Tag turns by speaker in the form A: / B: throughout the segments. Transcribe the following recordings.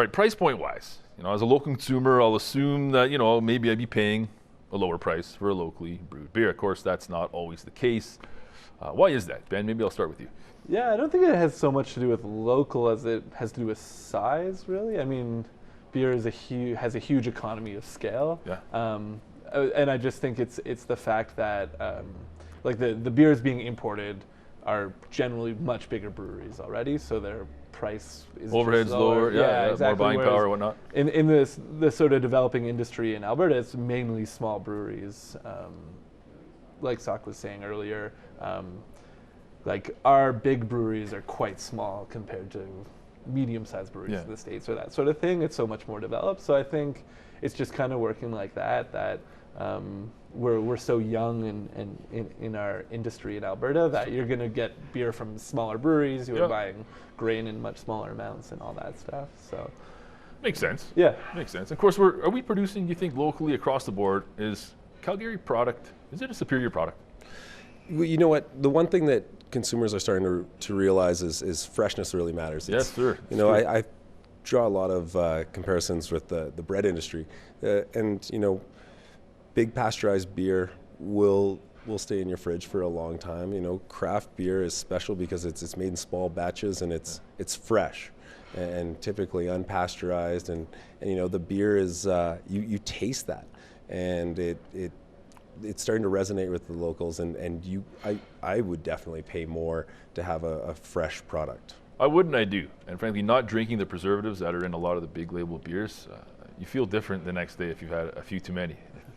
A: All right, price point wise, as a local consumer, I'll assume that, maybe I'd be paying a lower price for a locally brewed beer. Of course, that's not always the case. Why is that? Ben, maybe I'll start with you.
B: Yeah, I don't think it has so much to do with local as it has to do with size, really. I mean, beer is has a huge economy of scale.
A: Yeah.
B: And I just think it's the fact that like the beers being imported are generally much bigger breweries already, so their price is
A: Overhead's lower,
B: exactly.
A: more buying
B: Whereas
A: power, whatnot.
B: In this sort of developing industry in Alberta, it's mainly small breweries, like Sauk was saying earlier. Like our big breweries are quite small compared to medium-sized breweries in the States or that sort of thing. It's so much more developed. So I think it's just kind of working like that we're so young in our industry in Alberta that you're going to get beer from smaller breweries who are buying grain in much smaller amounts and all that stuff. So
A: makes sense.
B: Yeah,
A: makes sense. Of course, are we producing? You think locally across the board? Is Calgary product? Is it a superior product?
C: Well, you know what? The one thing that consumers are starting to realize is freshness really matters.
A: Yes, sir.
C: I draw a lot of comparisons with the bread industry, and big pasteurized beer will stay in your fridge for a long time. Craft beer is special because it's made in small batches and it's fresh, and typically unpasteurized, and the beer is you taste that, and it's starting to resonate with the locals, and I would definitely pay more to have a fresh product.
A: I would and I do, and frankly, not drinking the preservatives that are in a lot of the big label beers, you feel different the next day if you've had a few too many,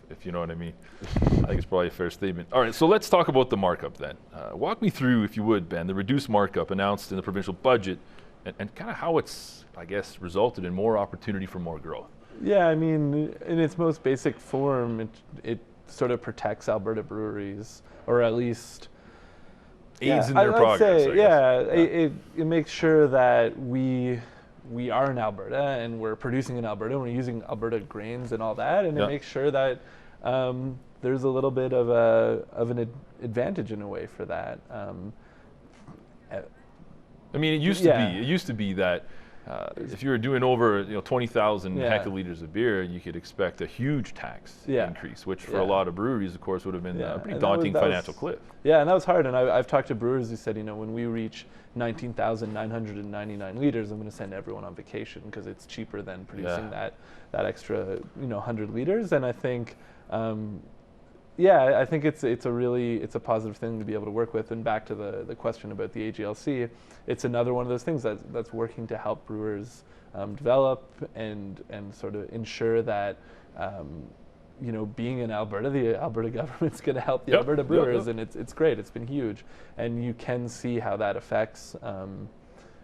A: if you know what I mean. I think it's probably a fair statement. All right, so let's talk about the markup then. Walk me through, if you would, Ben, the reduced markup announced in the provincial budget, and kind of how it's, I guess, resulted in more opportunity for more growth.
B: Yeah, I mean, in its most basic form, it sort of protects Alberta breweries, or at least
A: aids in their progress.
B: It makes sure that we are in Alberta and we're producing in Alberta and we're using Alberta grains and all that, and it makes sure that there's a little bit of an advantage in a way for that.
A: I mean, it used to be that if you were doing over 20,000 hectoliters of beer, you could expect a huge tax increase, which for a lot of breweries, of course, would have been a pretty daunting financial cliff.
B: Yeah, and that was hard. And I've talked to brewers who said, when we reach 19,999 liters, I'm going to send everyone on vacation because it's cheaper than producing that extra 100 liters. And I think I think it's a positive thing to be able to work with. And back to the question about the AGLC, it's another one of those things that's working to help brewers develop and sort of ensure that being in Alberta, the Alberta government's going to help the Alberta brewers, and it's great. It's been huge, and you can see how that affects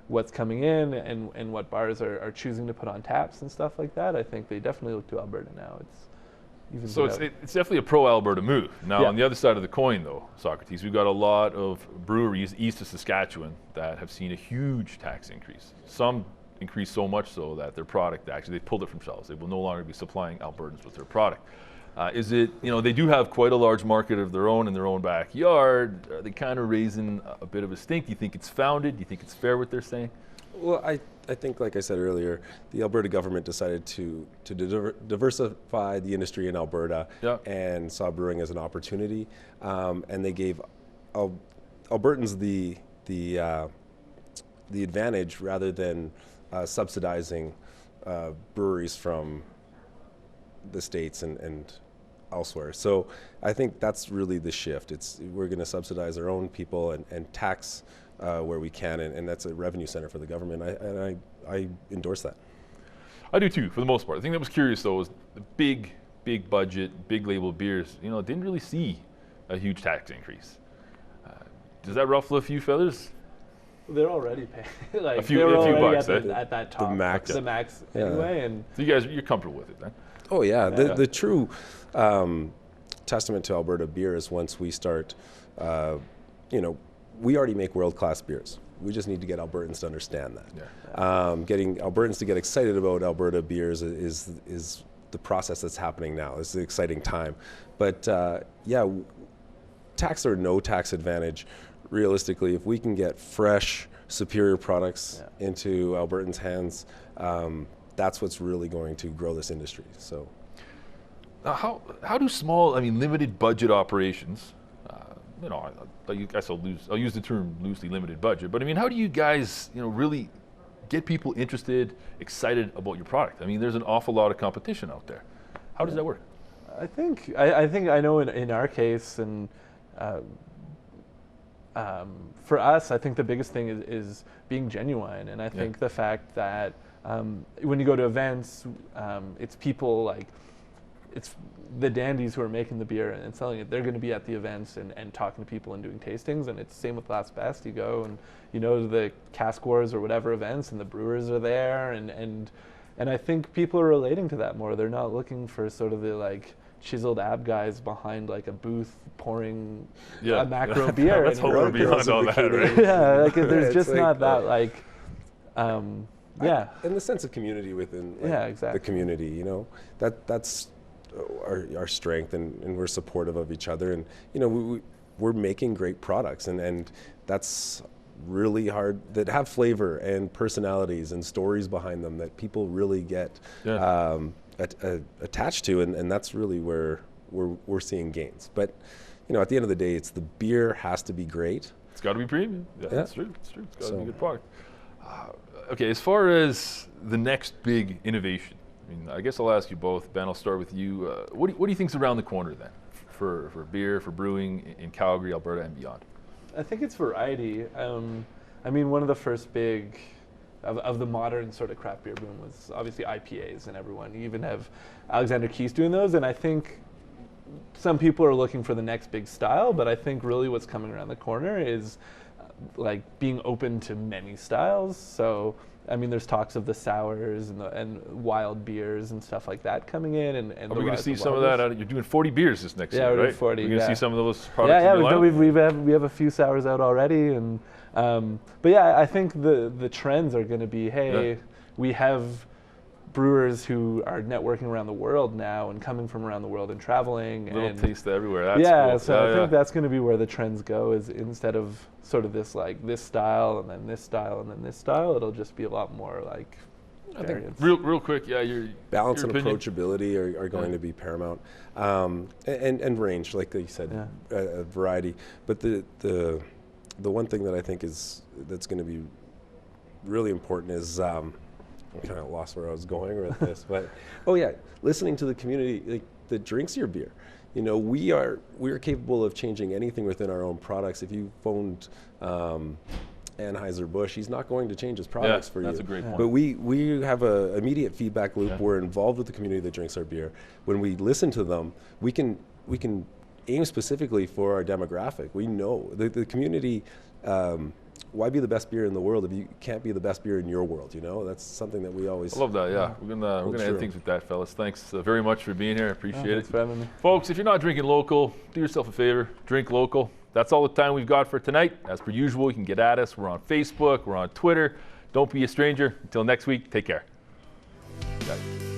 B: what's coming in and what bars are choosing to put on taps and stuff like that. I think they definitely look to Alberta now. It's
A: definitely a pro-Alberta move. Now, on the other side of the coin, though, Socrates, we've got a lot of breweries east of Saskatchewan that have seen a huge tax increase. Some increase so much so that their product, they pulled it from shelves. They will no longer be supplying Albertans with their product. Is it, they do have quite a large market of their own in their own backyard. Are they kind of raising a bit of a stink? Do you think it's founded? Do you think it's fair what they're saying?
C: Well, I think, like I said earlier, the Alberta government decided to diversify the industry in Alberta and saw brewing as an opportunity, and they gave Albertans the advantage rather than subsidizing breweries from the States and elsewhere. So I think that's really the shift. We're going to subsidize our own people and tax where we can, and that's a revenue center for the government. I endorse that.
A: I do too, for the most part. The thing that was curious though was the big budget, big label beers. Didn't really see a huge tax increase. Does that ruffle a few feathers?
B: They're already paying
A: a few bucks
B: at that top, the max anyway. And
A: so you're comfortable with it then?
C: Oh yeah, the true testament to Alberta beer is once we start, we already make world-class beers. We just need to get Albertans to understand that. Getting Albertans to get excited about Alberta beers is the process that's happening now. It's an exciting time. But tax or no tax advantage, realistically, if we can get fresh, superior products into Albertans' hands, that's what's really going to grow this industry. So,
A: how do small, limited budget operations, I guess I'll use the term loosely, limited budget, but how do you guys, really get people interested, excited about your product? There's an awful lot of competition out there. How does that work?
B: I think I know in our case, and for us, I think the biggest thing is being genuine, and I think the fact that when you go to events, it's people like, it's the dandies who are making the beer and selling it. They're going to be at the events and talking to people and doing tastings, and it's the same with Last Best. You go and the cask wars or whatever events, and the brewers are there, and I think people are relating to that more. They're not looking for sort of the like chiseled ab guys behind like a booth pouring a macro beer.
A: Let's hope we're beyond all that, right?
B: Yeah, like there's just not that like.
C: And the sense of community within the community, that's our strength, and we're supportive of each other, and we're making great products, and that's really hard, that have flavor and personalities and stories behind them that people really get attached to, and that's really where we're seeing gains. But at the end of the day, it's the beer has to be great.
A: It's got to be premium. That's true. It's got to be a good product. Okay, as far as the next big innovation, I guess I'll ask you both. Ben, I'll start with you. What do you think's around the corner then for beer, for brewing in Calgary, Alberta, and beyond?
B: I think it's variety. One of the first big of the modern sort of craft beer boom was obviously IPAs, and you even have Alexander Keith's doing those, and I think some people are looking for the next big style, but I think really what's coming around the corner is like being open to many styles. So there's talks of the sours and wild beers and stuff like that coming in. And
A: are we going to see some of that? You're doing 40 beers this next year, right?
B: Yeah, 40.
A: We're going to see some of those products.
B: We have a few sours out already, and I think the trends are going to be, we have brewers who are networking around the world now and coming from around the world and traveling.
A: Little taste everywhere. That's cool.
B: I think that's going to be where the trends go, is instead of sort of this like this style and then this style and then this style, it'll just be a lot more like variants.
A: Real quick, your
C: balance and
A: opinion?
C: approachability are going to be paramount, and range, like you said, variety. But the one thing that I think that's going to be really important is I kind of lost where I was going with this, but listening to the community that drinks your beer. We are capable of changing anything within our own products. If you phoned Anheuser-Busch, he's not going to change his products for you.
A: That's a great point.
C: But we have an immediate feedback loop. We're involved with the community that drinks our beer. When we listen to them, we can aim specifically for our demographic. We know the community. Why be the best beer in the world if you can't be the best beer in your world? That's something that we always.
A: I love that. Yeah, we're gonna end things with that, fellas. Thanks very much for being here. I appreciate it.
B: Thanks for having me,
A: folks. If you're not drinking local, do yourself a favor. Drink local. That's all the time we've got for tonight. As per usual, you can get at us. We're on Facebook. We're on Twitter. Don't be a stranger. Until next week. Take care. Bye.